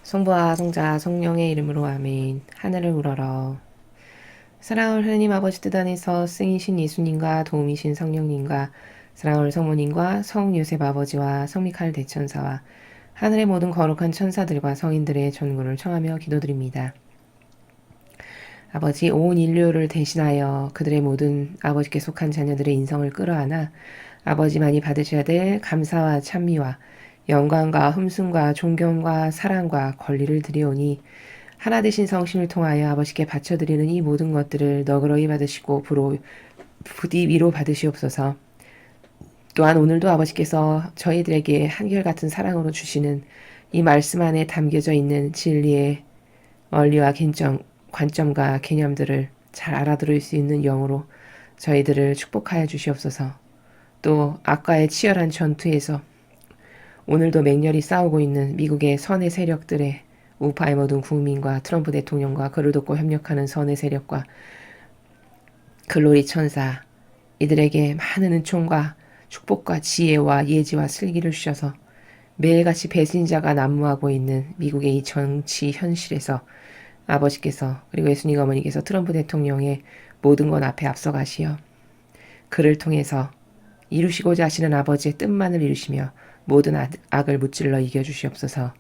성부와 성자 성령의 이름으로 아멘. 하늘을 우러러. 사랑을 하느님 아버지 뜻 안에서 승이신 예수님과 도움이신 성령님과 사랑을 성모님과 성요셉 아버지와 성미칼 대천사와 하늘의 모든 거룩한 천사들과 성인들의 전구를 청하며 기도드립니다. 아버지, 온 인류를 대신하여 그들의 모든 아버지께 속한 자녀들의 인성을 끌어안아 아버지만이 받으셔야 될 감사와 찬미와 영광과 흠숭과 존경과 사랑과 권리를 드리오니 하나 되신 성심을 통하여 아버지께 바쳐드리는 이 모든 것들을 너그러이 받으시고 부디 위로 받으시옵소서. 또한 오늘도 아버지께서 저희들에게 한결같은 사랑으로 주시는 이 말씀 안에 담겨져 있는 진리의 원리와 관점과 개념들을 잘 알아들을 수 있는 영으로 저희들을 축복하여 주시옵소서. 또 아까의 치열한 전투에서 오늘도 맹렬히 싸우고 있는 미국의 선의 세력들의 우파의 모든 국민과 트럼프 대통령과 그를 돕고 협력하는 선의 세력과 글로리 천사 이들에게 많은 은총과 축복과 지혜와 예지와 슬기를 주셔서 매일같이 배신자가 난무하고 있는 미국의 이 정치 현실에서 아버지께서 그리고 예수님 어머니께서 트럼프 대통령의 모든 것 앞에 앞서가시어 그를 통해서 이루시고자 하시는 아버지의 뜻만을 이루시며 모든 악을 무찔러 이겨주시옵소서.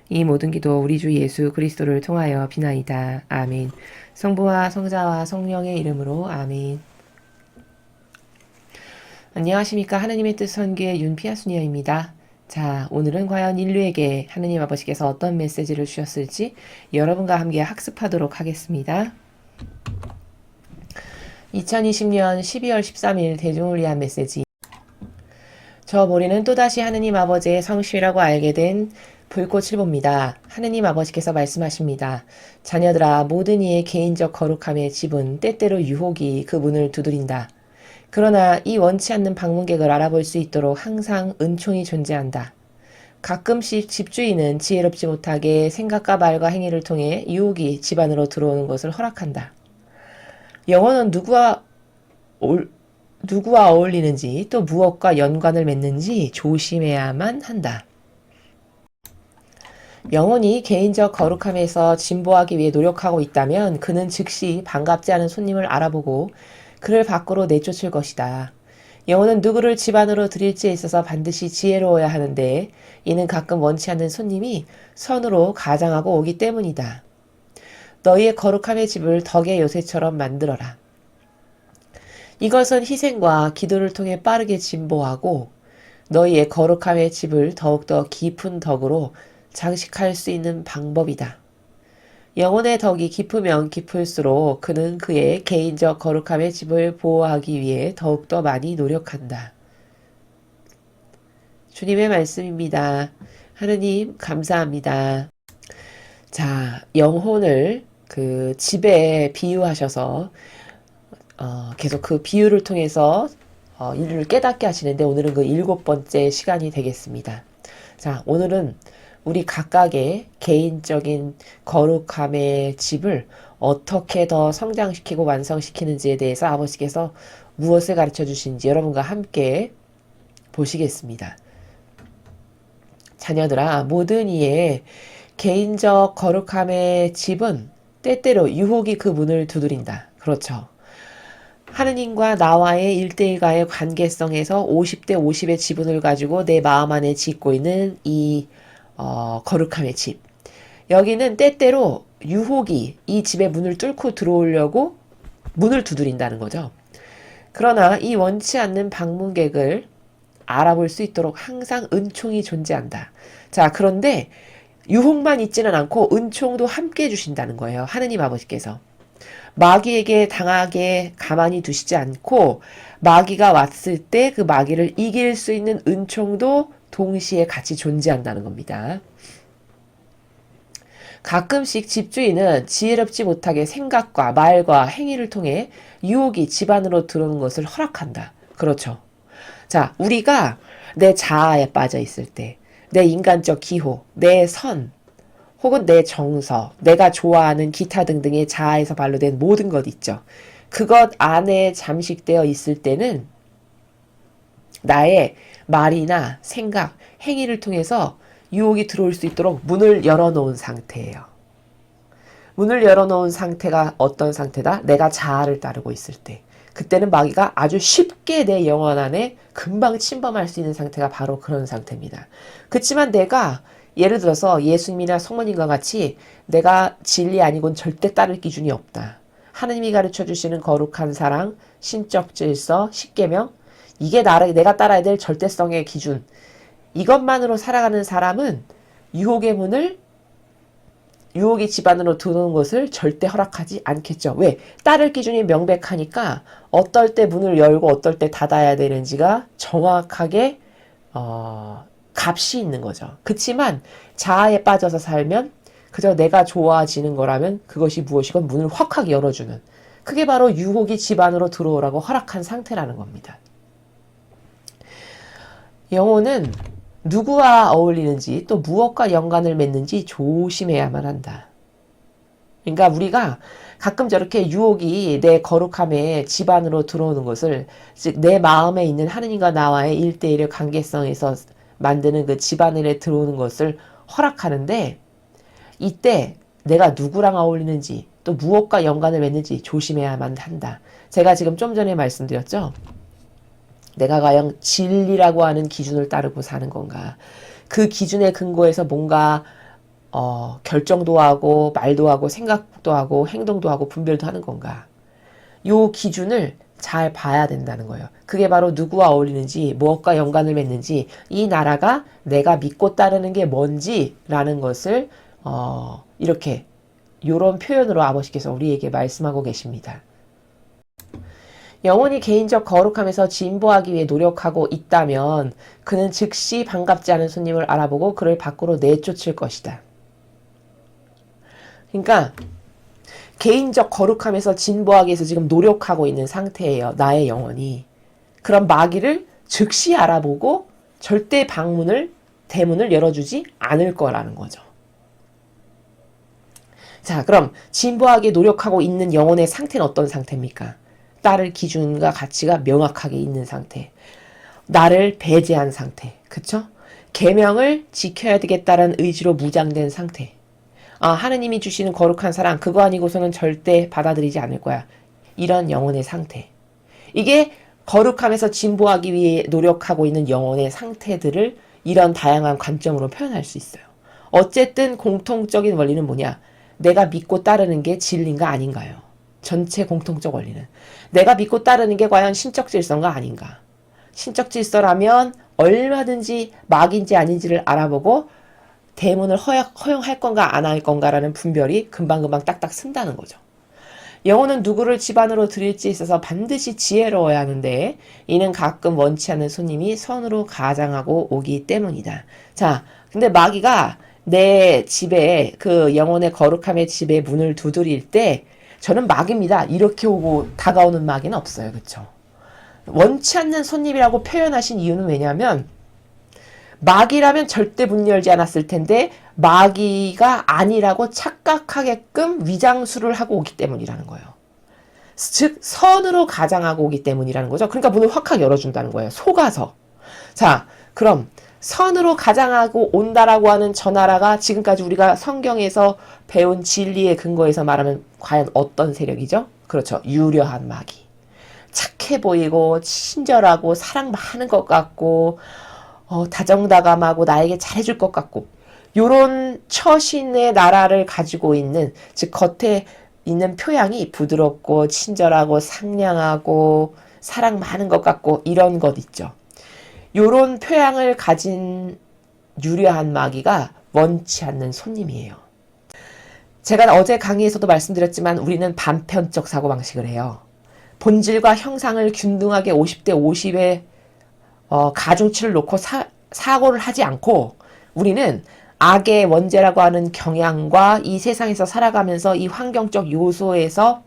이 모든 기도 우리 주 예수 그리스도를 통하여 비나이다. 아멘. 성부와 성자와 성령의 이름으로 아멘. 안녕하십니까. 하느님의 뜻 선교의 윤피아수니아입니다. 자, 오늘은 과연 인류에게 하느님 아버지께서 어떤 메시지를 주셨을지 여러분과 함께 학습하도록 하겠습니다. 2020년 12월 13일 대중을 위한 메시지. 저 모리는 또다시 하느님 아버지의 성실이라고 알게 된 불꽃을 봅니다. 하느님 아버지께서 말씀하십니다. 자녀들아, 모든 이의 개인적 거룩함의 집은 때때로 유혹이 그 문을 두드린다. 그러나 이 원치 않는 방문객을 알아볼 수 있도록 항상 은총이 존재한다. 가끔씩 집주인은 지혜롭지 못하게 생각과 말과 행위를 통해 유혹이 집 안으로 들어오는 것을 허락한다. 영혼은 누구와 어울리는지 또 무엇과 연관을 맺는지 조심해야만 한다. 영혼이 개인적 거룩함에서 진보하기 위해 노력하고 있다면 그는 즉시 반갑지 않은 손님을 알아보고 그를 밖으로 내쫓을 것이다. 영혼은 누구를 집 안으로 들일지에 있어서 반드시 지혜로워야 하는데 이는 가끔 원치 않는 손님이 선으로 가장하고 오기 때문이다. 너희의 거룩함의 집을 덕의 요새처럼 만들어라. 이것은 희생과 기도를 통해 빠르게 진보하고 너희의 거룩함의 집을 더욱더 깊은 덕으로 장식할 수 있는 방법이다. 영혼의 덕이 깊으면 깊을수록 그는 그의 개인적 거룩함의 집을 보호하기 위해 더욱더 많이 노력한다. 주님의 말씀입니다. 하느님 감사합니다. 자, 영혼을 그 집에 비유하셔서 계속 그 비유를 통해서 인류를 깨닫게 하시는데 오늘은 그 7번째 시간이 되겠습니다. 자, 오늘은 우리 각각의 개인적인 거룩함의 집을 어떻게 더 성장시키고 완성시키는지에 대해서 아버지께서 무엇을 가르쳐 주신지 여러분과 함께 보시겠습니다. 자녀들아, 모든 이의 개인적 거룩함의 집은 때때로 유혹이 그 문을 두드린다. 그렇죠. 하느님과 나와의 1대1과의 관계성에서 50대 50의 지분을 가지고 내 마음 안에 짓고 있는 이 거룩함의 집. 여기는 때때로 유혹이 이 집의 문을 뚫고 들어오려고 문을 두드린다는 거죠. 그러나 이 원치 않는 방문객을 알아볼 수 있도록 항상 은총이 존재한다. 자, 그런데 유혹만 있지는 않고 은총도 함께 해주신다는 거예요. 하느님 아버지께서. 마귀에게 당하게 가만히 두시지 않고 마귀가 왔을 때 그 마귀를 이길 수 있는 은총도 동시에 같이 존재한다는 겁니다. 가끔씩 집주인은 지혜롭지 못하게 생각과 말과 행위를 통해 유혹이 집 안으로 들어오는 것을 허락한다. 그렇죠. 자, 우리가 내 자아에 빠져 있을 때, 내 인간적 기호, 내 선, 혹은 내 정서, 내가 좋아하는 기타 등등의 자아에서 발로된 모든 것 있죠. 그것 안에 잠식되어 있을 때는 나의 말이나 생각, 행위를 통해서 유혹이 들어올 수 있도록 문을 열어놓은 상태예요. 문을 열어놓은 상태가 어떤 상태다? 내가 자아를 따르고 있을 때. 그때는 마귀가 아주 쉽게 내 영혼 안에 금방 침범할 수 있는 상태가 바로 그런 상태입니다. 그렇지만 내가 예를 들어서 예수님이나 성모님과 같이 내가 진리 아니고는 절대 따를 기준이 없다. 하느님이 가르쳐 주시는 거룩한 사랑, 신적 질서, 십계명, 이게 내가 따라야 될 절대성의 기준. 이것만으로 살아가는 사람은 유혹의 집안으로 들어오는 것을 절대 허락하지 않겠죠. 왜? 따를 기준이 명백하니까 어떨 때 문을 열고 어떨 때 닫아야 되는지가 정확하게 값이 있는 거죠. 그치만 자아에 빠져서 살면 그저 내가 좋아지는 거라면 그것이 무엇이건 문을 확 열어주는, 그게 바로 유혹이 집안으로 들어오라고 허락한 상태라는 겁니다. 영혼은 누구와 어울리는지 또 무엇과 연관을 맺는지 조심해야만 한다. 그러니까 우리가 가끔 저렇게 유혹이 내 거룩함에 집안으로 들어오는 것을, 즉 내 마음에 있는 하느님과 나와의 1대1의 관계성에서 만드는 그 집안에 들어오는 것을 허락하는데, 이때 내가 누구랑 어울리는지 또 무엇과 연관을 맺는지 조심해야만 한다. 제가 지금 좀 전에 말씀드렸죠. 내가 과연 진리라고 하는 기준을 따르고 사는 건가? 그 기준에 근거해서 뭔가 결정도 하고 말도 하고 생각도 하고 행동도 하고 분별도 하는 건가? 요 기준을 잘 봐야 된다는 거예요. 그게 바로 누구와 어울리는지 무엇과 연관을 맺는지, 이 나라가 내가 믿고 따르는 게 뭔지라는 것을 이렇게 요런 표현으로 아버지께서 우리에게 말씀하고 계십니다. 영혼이 개인적 거룩함에서 진보하기 위해 노력하고 있다면 그는 즉시 반갑지 않은 손님을 알아보고 그를 밖으로 내쫓을 것이다. 그러니까 개인적 거룩함에서 진보하기 위해서 지금 노력하고 있는 상태예요. 나의 영혼이. 그런 마귀를 즉시 알아보고 절대 대문을 열어주지 않을 거라는 거죠. 자, 그럼 진보하게 노력하고 있는 영혼의 상태는 어떤 상태입니까? 따를 기준과 가치가 명확하게 있는 상태. 나를 배제한 상태. 그쵸? 계명을 지켜야 되겠다는 의지로 무장된 상태. 하느님이 주시는 거룩한 사랑, 그거 아니고서는 절대 받아들이지 않을 거야. 이런 영혼의 상태. 이게 거룩함에서 진보하기 위해 노력하고 있는 영혼의 상태들을 이런 다양한 관점으로 표현할 수 있어요. 어쨌든 공통적인 원리는 뭐냐? 내가 믿고 따르는 게 진리인가 아닌가요? 전체 공통적 원리는. 내가 믿고 따르는 게 과연 신적 질서인가 아닌가? 신적 질서라면 얼마든지 마귀인지 아닌지를 알아보고 대문을 허용할 건가 안 할 건가라는 분별이 금방금방 딱딱 쓴다는 거죠. 영혼은 누구를 집안으로 들일지 있어서 반드시 지혜로워야 하는데 이는 가끔 원치 않는 손님이 선으로 가장하고 오기 때문이다. 자, 근데 마귀가 내 집에, 그 영혼의 거룩함의 집에 문을 두드릴 때 저는 마귀입니다, 이렇게 오고 다가오는 마귀는 없어요. 그렇죠? 원치 않는 손님이라고 표현하신 이유는 왜냐하면 마귀라면 절대 문 열지 않았을 텐데 마귀가 아니라고 착각하게끔 위장술을 하고 오기 때문이라는 거예요. 즉 선으로 가장하고 오기 때문이라는 거죠. 그러니까 문을 확 열어준다는 거예요. 속아서. 자, 그럼 선으로 가장하고 온다라고 하는 저 나라가 지금까지 우리가 성경에서 배운 진리의 근거에서 말하면 과연 어떤 세력이죠? 그렇죠. 유려한 마귀. 착해 보이고 친절하고 사랑 많은 것 같고 다정다감하고 나에게 잘해줄 것 같고 요런 처신의 나라를 가지고 있는, 즉 겉에 있는 표양이 부드럽고 친절하고 상냥하고 사랑 많은 것 같고 이런 것 있죠. 요런 표양을 가진 유려한 마귀가 원치 않는 손님이에요. 제가 어제 강의에서도 말씀드렸지만 우리는 반편적 사고방식을 해요. 본질과 형상을 균등하게 50대 50의 가중치를 놓고 사고를 하지 않고 우리는 악의 원죄라고 하는 경향과 이 세상에서 살아가면서 이 환경적 요소에서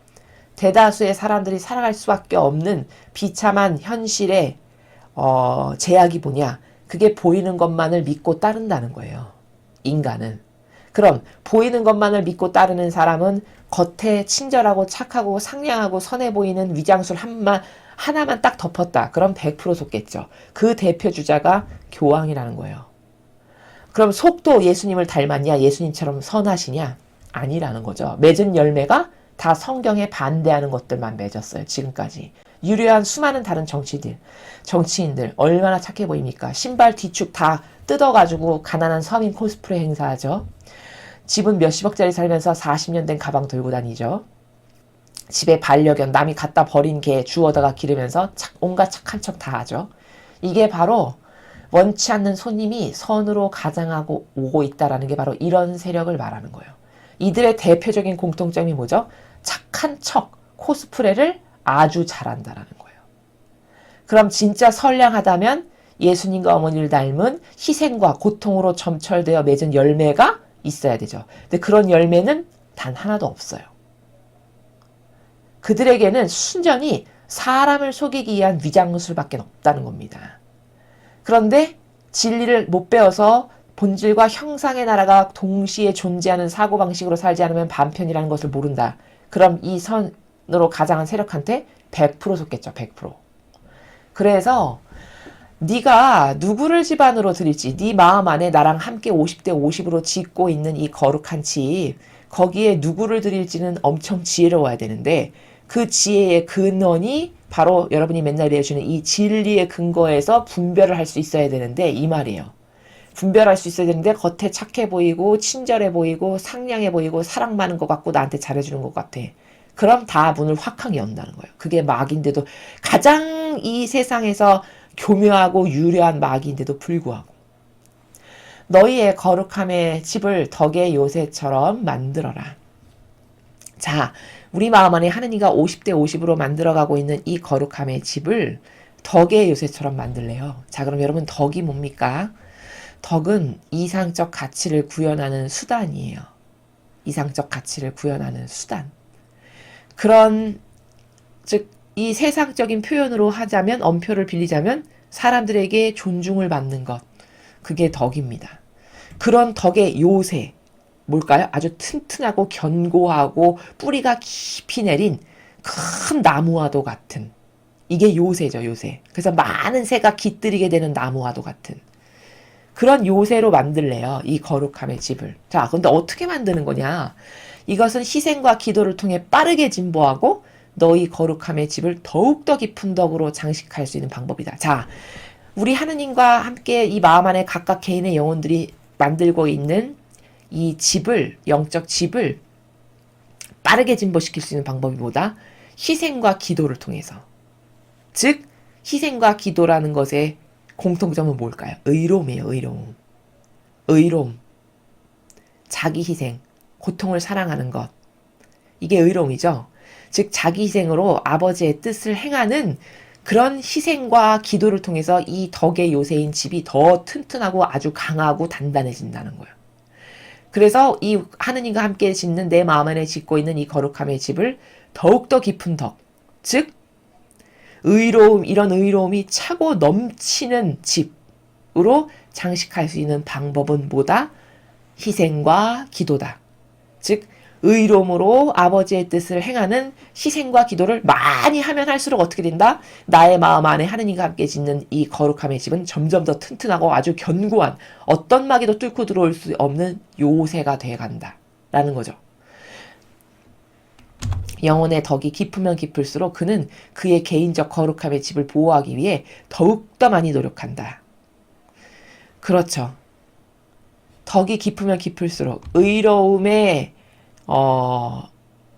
대다수의 사람들이 살아갈 수밖에 없는 비참한 현실의 제약이 뭐냐? 그게 보이는 것만을 믿고 따른다는 거예요. 인간은. 그럼 보이는 것만을 믿고 따르는 사람은 겉에 친절하고 착하고 상냥하고 선해 보이는 위장술 하나만 딱 덮었다. 그럼 100% 속겠죠. 그 대표 주자가 교황이라는 거예요. 그럼 속도 예수님을 닮았냐? 예수님처럼 선하시냐? 아니라는 거죠. 맺은 열매가 다 성경에 반대하는 것들만 맺었어요. 지금까지. 유려한 수많은 다른 정치인들 얼마나 착해 보입니까? 신발 뒤축 다 뜯어가지고 가난한 서민 코스프레 행사하죠. 집은 몇십억짜리 살면서 40년 된 가방 들고 다니죠. 집에 반려견 남이 갖다 버린 개 주워다가 기르면서 온갖 착한 척 다 하죠. 이게 바로 원치 않는 손님이 선으로 가장하고 오고 있다라는 게 바로 이런 세력을 말하는 거예요. 이들의 대표적인 공통점이 뭐죠? 착한 척, 코스프레를 아주 잘한다라는 거예요. 그럼 진짜 선량하다면 예수님과 어머니를 닮은 희생과 고통으로 점철되어 맺은 열매가 있어야 되죠. 근데 그런 열매는 단 하나도 없어요. 그들에게는 순전히 사람을 속이기 위한 위장술밖에 없다는 겁니다. 그런데 진리를 못 배워서 본질과 형상의 나라가 동시에 존재하는 사고방식으로 살지 않으면 반편이라는 것을 모른다. 그럼 이 선으로 가장한 세력한테 100% 속겠죠. 100%. 그래서 네가 누구를 집안으로 들일지 네 마음 안에 나랑 함께 50대 50으로 짓고 있는 이 거룩한 집 거기에 누구를 들일지는 엄청 지혜로워야 되는데 그 지혜의 근원이 바로 여러분이 맨날 내주는 이 진리의 근거에서 분별을 할 수 있어야 되는데 이 말이에요. 분별할 수 있어야 되는데 겉에 착해 보이고 친절해 보이고 상냥해 보이고 사랑 많은 것 같고 나한테 잘해주는 것 같아. 그럼 다 문을 확하게 연다는 거예요. 그게 마귀인데도 가장 이 세상에서 교묘하고 유려한 마귀인데도 불구하고 너희의 거룩함의 집을 덕의 요새처럼 만들어라. 자, 우리 마음 안에 하느님과 50대 50으로 만들어가고 있는 이 거룩함의 집을 덕의 요새처럼 만들래요. 자, 그럼 여러분 덕이 뭡니까? 덕은 이상적 가치를 구현하는 수단이에요. 이상적 가치를 구현하는 수단. 그런 즉 이 세상적인 표현으로 하자면 엄표를 빌리자면 사람들에게 존중을 받는 것. 그게 덕입니다. 그런 덕의 요새 뭘까요? 아주 튼튼하고 견고하고 뿌리가 깊이 내린 큰 나무와도 같은 이게 요새죠. 요새. 그래서 많은 새가 깃들이게 되는 나무와도 같은 그런 요새로 만들래요. 이 거룩함의 집을. 자, 근데 어떻게 만드는 거냐? 이것은 희생과 기도를 통해 빠르게 진보하고 너희 거룩함의 집을 더욱더 깊은 덕으로 장식할 수 있는 방법이다. 자, 우리 하느님과 함께 이 마음 안에 각각 개인의 영혼들이 만들고 있는 이 집을, 영적 집을 빠르게 진보시킬 수 있는 방법이 뭐다? 희생과 기도를 통해서. 즉, 희생과 기도라는 것의 공통점은 뭘까요? 의로움이에요. 의로움. 의로움. 자기 희생. 고통을 사랑하는 것. 이게 의로움이죠. 즉 자기 희생으로 아버지의 뜻을 행하는 그런 희생과 기도를 통해서 이 덕의 요새인 집이 더 튼튼하고 아주 강하고 단단해진다는 거예요. 그래서 이 하느님과 함께 짓는 내 마음 안에 짓고 있는 이 거룩함의 집을 더욱더 깊은 덕. 즉 의로움, 이런 의로움이 차고 넘치는 집으로 장식할 수 있는 방법은 뭐다? 희생과 기도다. 즉 의로움으로 아버지의 뜻을 행하는 희생과 기도를 많이 하면 할수록 어떻게 된다? 나의 마음 안에 하느님과 함께 짓는 이 거룩함의 집은 점점 더 튼튼하고 아주 견고한 어떤 마귀도 뚫고 들어올 수 없는 요새가 돼간다. 라는 거죠. 영혼의 덕이 깊으면 깊을수록 그는 그의 개인적 거룩함의 집을 보호하기 위해 더욱더 많이 노력한다. 그렇죠. 덕이 깊으면 깊을수록 의로움의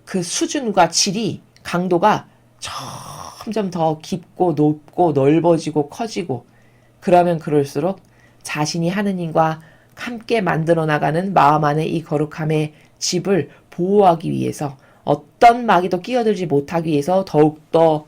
그 수준과 질이 강도가 점점 더 깊고 높고 넓어지고 커지고 그러면 그럴수록 자신이 하느님과 함께 만들어 나가는 마음 안에 이 거룩함의 집을 보호하기 위해서 어떤 마귀도 끼어들지 못하기 위해서 더욱더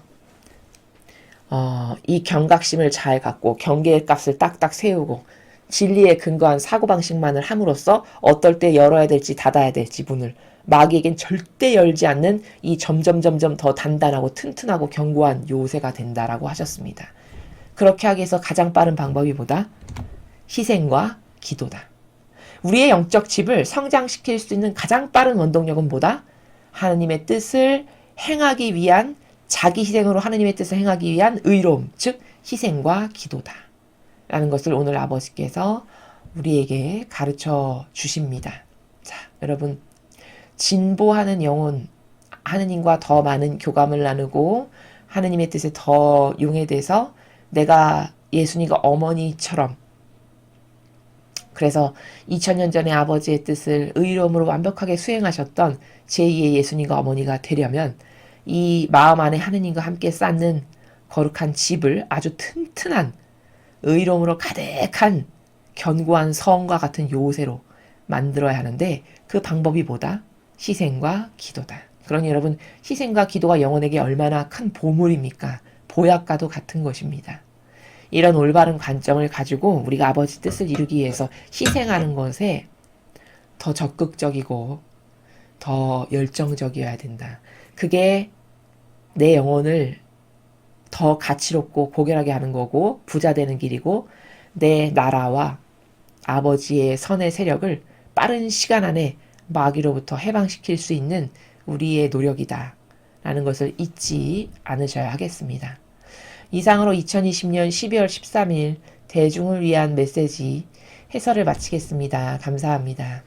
이 경각심을 잘 갖고 경계의 값을 딱딱 세우고 진리에 근거한 사고방식만을 함으로써 어떨 때 열어야 될지 닫아야 될지 문을 마귀에겐 절대 열지 않는 이 점점 더 단단하고 튼튼하고 견고한 요새가 된다라고 하셨습니다. 그렇게 하기 위해서 가장 빠른 방법이 뭐다? 희생과 기도다. 우리의 영적 집을 성장시킬 수 있는 가장 빠른 원동력은 뭐다? 하느님의 뜻을 행하기 위한 자기 희생으로 하느님의 뜻을 행하기 위한 의로움, 즉 희생과 기도다. 라는 것을 오늘 아버지께서 우리에게 가르쳐 주십니다. 자, 여러분, 진보하는 영혼, 하느님과 더 많은 교감을 나누고 하느님의 뜻에 더 용해돼서 내가 예수님과 어머니처럼, 그래서 2000년 전에 아버지의 뜻을 의로움으로 완벽하게 수행하셨던 제2의 예수님과 어머니가 되려면 이 마음 안에 하느님과 함께 쌓는 거룩한 집을 아주 튼튼한 의로움으로 가득한 견고한 성과 같은 요새로 만들어야 하는데, 그 방법이 뭐다? 희생과 기도다. 그러니 여러분, 희생과 기도가 영혼에게 얼마나 큰 보물입니까? 보약과도 같은 것입니다. 이런 올바른 관점을 가지고 우리가 아버지 뜻을 이루기 위해서 희생하는 것에 더 적극적이고 더 열정적이어야 된다. 그게 내 영혼을 더 가치롭고 고결하게 하는 거고 부자 되는 길이고, 내 나라와 아버지의 선의 세력을 빠른 시간 안에 마귀로부터 해방시킬 수 있는 우리의 노력이다 라는 것을 잊지 않으셔야 하겠습니다. 이상으로 2020년 12월 13일 대중을 위한 메시지 해설을 마치겠습니다. 감사합니다.